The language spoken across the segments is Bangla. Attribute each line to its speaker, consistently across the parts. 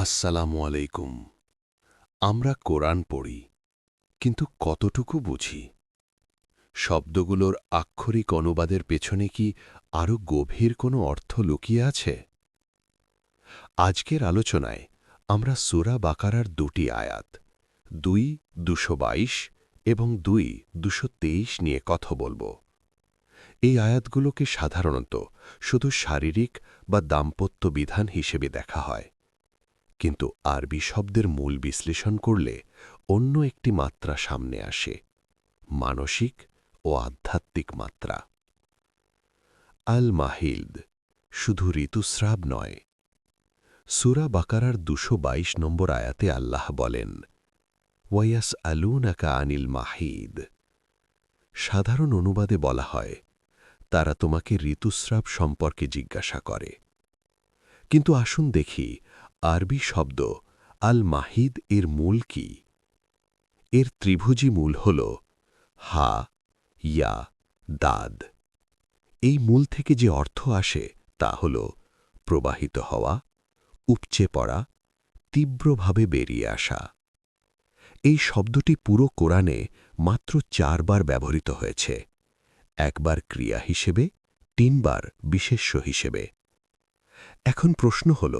Speaker 1: আসসালামু আলাইকুম। আমরা কোরআন পড়ি, কিন্তু কতটুকু বুঝি? শব্দগুলোর আক্ষরিক অনুবাদের পেছনে কি আরও গভীর কোনো অর্থ লুকিয়ে আছে? আজকের আলোচনায় আমরা সূরা বাকারার দুটি আয়াত ২:২২ এবং ২:২২ নিয়ে কথা বলব। এই আয়াতগুলোকে সাধারণত শুধু শারীরিক বা দাম্পত্য বিধান হিসেবে দেখা হয়, কিন্তু আরবি শব্দের মূল বিশ্লেষণ করলে অন্য একটি মাত্রা সামনে আসে, মানসিক ও আধ্যাত্মিক মাত্রা। আল মাহিদ শুধু ঋতুস্রাব নয়। সূরা বাকারার ২২২ নম্বর আয়াতে আল্লাহ বলেন, ওয়াইয়াস আলুনাকা আনিল মাহিদ। সাধারণ অনুবাদে বলা হয়, তারা তোমাকে ঋতুস্রাব সম্পর্কে জিজ্ঞাসা করে। কিন্তু আসুন দেখি আরবি শব্দ আল মাহিদ এর মূল কি। এর ত্রিভুজি মূল হল হা, ইয়া, দাদ। এই মূল থেকে যে অর্থ আসে তা হল প্রবাহিত হওয়া, উপচে পড়া, তীব্রভাবে বেরিয়ে আসা। এই শব্দটি পুরো কোরআনে মাত্র ৪ বার ব্যবহৃত হয়েছে, একবার ক্রিয়া হিসেবে, ৩ বার বিশেষ্য হিসেবে। এখন প্রশ্ন হল,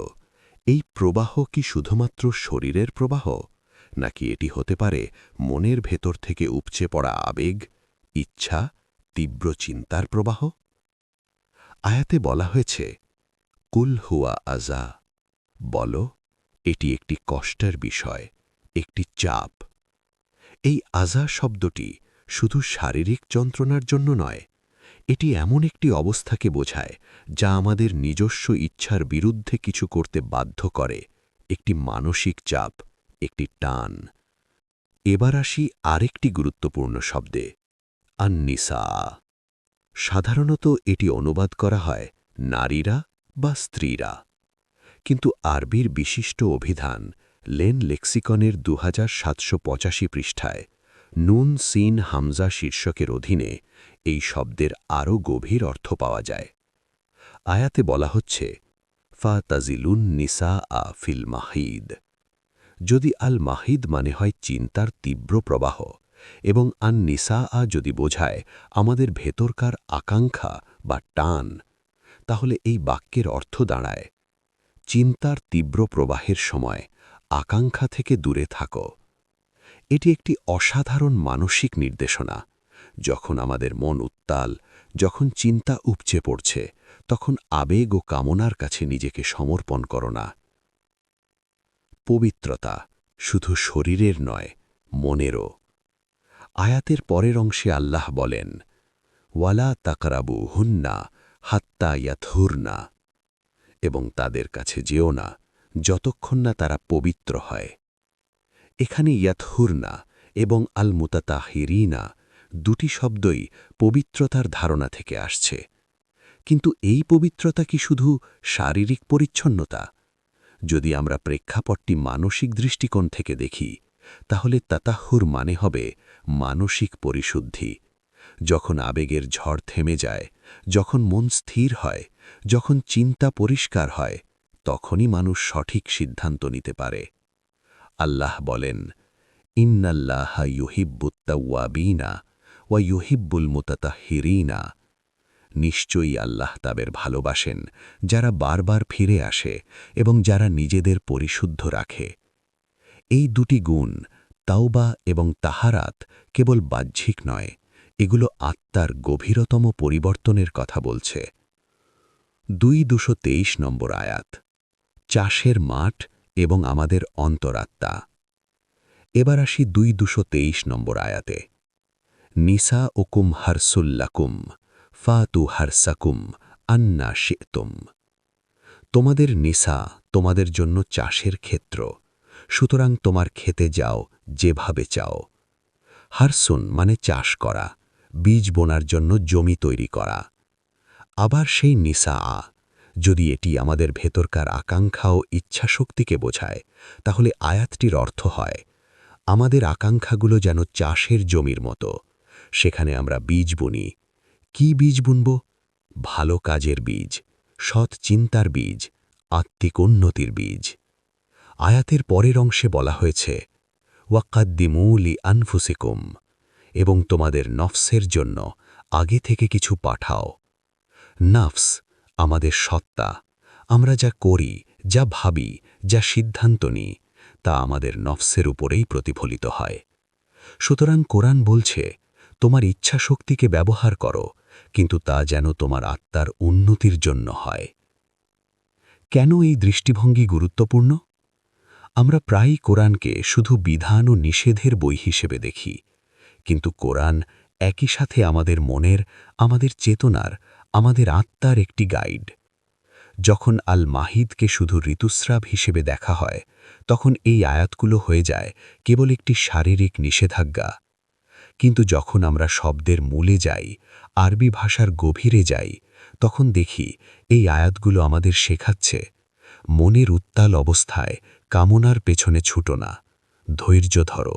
Speaker 1: এই প্রবাহ কি শুধুমাত্র শরীরের প্রবাহ, নাকি এটি হতে পারে মনের ভেতর থেকে উপচে পড়া আবেগ, ইচ্ছা, তীব্র চিন্তার প্রবাহ? আয়াতে বলা হয়েছে, কুল হুয়া আজা। বল, এটি একটি কষ্টের বিষয়, একটি চাপ। এই আজা শব্দটি শুধু শারীরিক যন্ত্রণার জন্য নয়, এটি এমন একটি অবস্থাকে বোঝায় যা আমাদের নিজস্ব ইচ্ছার বিরুদ্ধে কিছু করতে বাধ্য করে, একটি মানসিক চাপ, একটি টান। এবার আসি আরেকটি গুরুত্বপূর্ণ শব্দে, আন-নিসা। সাধারণত এটি অনুবাদ করা হয় নারীরা বা স্ত্রীরা, কিন্তু আরবির বিশিষ্ট অভিধান লেন লেক্সিকনের ২৭৮৫ পৃষ্ঠায় নুন সিন হামজা শীর্ষকের অধীনে এই শব্দের আরও গভীর অর্থ পাওয়া যায়। আয়াতে বলা হচ্ছে, ফা তাজিলুন নিসা আ ফিল মাহিদ। যদি আল মাহিদ মানে হয় চিন্তার তীব্র প্রবাহ, এবং আন নিসা আ যদি বোঝায় আমাদের ভেতরকার আকাঙ্ক্ষা বা টান, তাহলে এই বাক্যের অর্থ দাঁড়ায়, চিন্তার তীব্র প্রবাহের সময় আকাঙ্ক্ষা থেকে দূরে থাকো। এটি একটি অসাধারণ মানসিক নির্দেশনা। যখন আমাদের মন উত্তাল, যখন চিন্তা উপচে পড়ছে, তখন আবেগ ও কামনার কাছে নিজেকে সমর্পণ করো না। পবিত্রতা শুধু শরীরের নয়, মনেরও। আয়াতের পরের অংশে আল্লাহ বলেন, ওয়ালা তাকরাবু হুন্না হাত্তা ইয়াতহুরনা, এবং তাদের কাছে যেও না যতক্ষণ না তারা পবিত্র হয়। এখানে ইয়াতহুরনা এবং আল মুতাতাহিরিনা দুটি শব্দই পবিত্রতার ধারণা থেকে আসছে। কিন্তু এই পবিত্রতা কি শুধু শারীরিক পরিচ্ছন্নতা? যদি আমরা প্রেক্ষাপটটি মানসিক দৃষ্টিকোণ থেকে দেখি, তাহলে তাতাহুর মানে হবে মানসিক পরিশুদ্ধি। যখন আবেগের ঝড় থেমে যায়, যখন মন স্থির হয়, যখন চিন্তা পরিষ্কার হয়, তখনই মানুষ সঠিক সিদ্ধান্ত নিতে পারে। আল্লাহ বলেন, ইন্নাল্লাহা ইউহিব্বুত তাওয়াবিনা ওয়া ইউহিব্বুল মুতাতাহহিরিনা। নিশ্চয়ই আল্লাহ তাদের ভালোবাসেন যারা বারবার ফিরে আসে এবং যারা নিজেদের পরিশুদ্ধ রাখে। এই দুটি গুণ, তাওবা এবং তাহারাত, কেবল বাহ্যিক নয়, এগুলো আত্মার গভীরতম পরিবর্তনের কথা বলছে। ২২২ নম্বর আয়াত, চাষের মাঠ এবং আমাদের অন্তরাত্মা। এবার আসি ২২২ নম্বর আয়াতে, নিসা ওকুম হারসুল্লাকুম ফাতু হারসাকুম আন্না শিতুম। তোমাদের নিসা তোমাদের জন্য চাষের ক্ষেত্র, সুতরাং তোমার খেতে যাও যেভাবে চাও। হারসুন মানে চাষ করা, বীজ বোনার জন্য জমি তৈরি করা। আবার সেই নিসা আ, যদি এটি আমাদের ভেতরকার আকাঙ্ক্ষা ও ইচ্ছাশক্তিকে বোঝায়, তাহলে আয়াতটির অর্থ হয়, আমাদের আকাঙ্ক্ষাগুলো যেন চাষের জমির মতো, সেখানে আমরা বীজ বুনি। কি বীজ বুনব? ভালো কাজের বীজ, সৎ চিন্তার বীজ, আত্মিক উন্নতির বীজ। আয়াতের পরের অংশে বলা হয়েছে ওয়াক্কাদ্দিমু লি আনফুসিকুম, এবং তোমাদের নফসের জন্য আগে থেকে কিছু পাঠাও। নফস আমাদের সত্তা, আমরা যা করি, যা ভাবি, যা সিদ্ধান্ত নিই, তা আমাদের নফসের উপরেই প্রতিফলিত হয়। সুতরাং কোরআন বলছে, তোমার ইচ্ছা শক্তিকে ব্যবহার করো, কিন্তু তা যেন তোমার আত্মার উন্নতির জন্য হয়। কেন এই দৃষ্টিভঙ্গি গুরুত্বপূর্ণ? আমরা প্রায়ই কোরআনকে শুধু বিধান ও নিষেধের বই হিসেবে দেখি, কিন্তু কোরআন একই সাথে আমাদের মনের, আমাদের চেতনার, আমাদের আত্মার একটি গাইড। যখন আল মাহিদকে শুধু ঋতুস্রাব হিসেবে দেখা হয়, তখন এই আয়াতগুলো হয়ে যায় কেবল একটি শারীরিক নিষেধাজ্ঞা। কিন্তু যখন আমরা শব্দের মূলে যাই, আরবি ভাষার গভীরে যাই, তখন দেখি এই আয়াতগুলো আমাদের শেখাচ্ছে, মনের উত্তাল অবস্থায় কামনার পেছনে ছুটো না, ধৈর্য ধরো।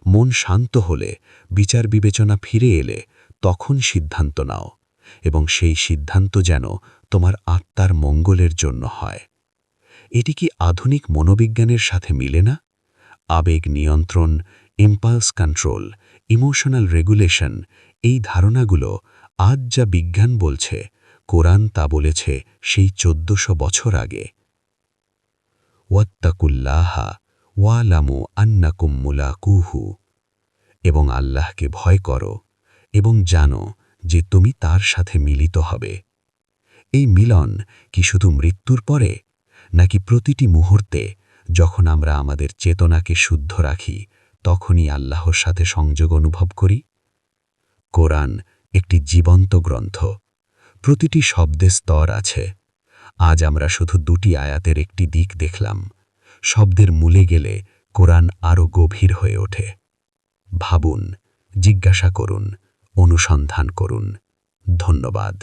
Speaker 1: মন শান্ত হলে, বিচার বিবেচনা ফিরে এলে, তখন সিদ্ধান্ত নাও, এবং সেই সিদ্ধান্ত যেন তোমার আত্মার মঙ্গলের জন্য হয়। এটি কি আধুনিক মনোবিজ্ঞানের সাথে মিলে না? আবেগ নিয়ন্ত্রণ, ইম্পালস কন্ট্রোল, ইমোশনাল রেগুলেশন, এই ধারণাগুলো আজ যা বিজ্ঞান বলছে, কোরআন তা বলেছে সেই 1400 বছর আগে। ওয়াত্তাকুল্লাহা ওয়ালামু আন্নাকুম মুলাকুহু, এবং আল্লাহকে ভয় করো এবং জানো যে তুমি তার সাথে মিলিত হবে। এই মিলন কি শুধু মৃত্যুর পরে, নাকি প্রতিটি মুহূর্তে যখন আমরা আমাদের চেতনাকে শুদ্ধ রাখি, তখনই আল্লাহর সাথে সংযোগ অনুভব করি? কোরআন একটি জীবন্ত গ্রন্থ, প্রতিটি শব্দে স্তর আছে। আজ আমরা শুধু দুটি আয়াতের একটি দিক দেখলাম, শব্দের মূলে গেলে কোরআন আরও গভীর হয়ে ওঠে। ভাবুন, জিজ্ঞাসা করুন, অনুসন্ধান করুন। ধন্যবাদ।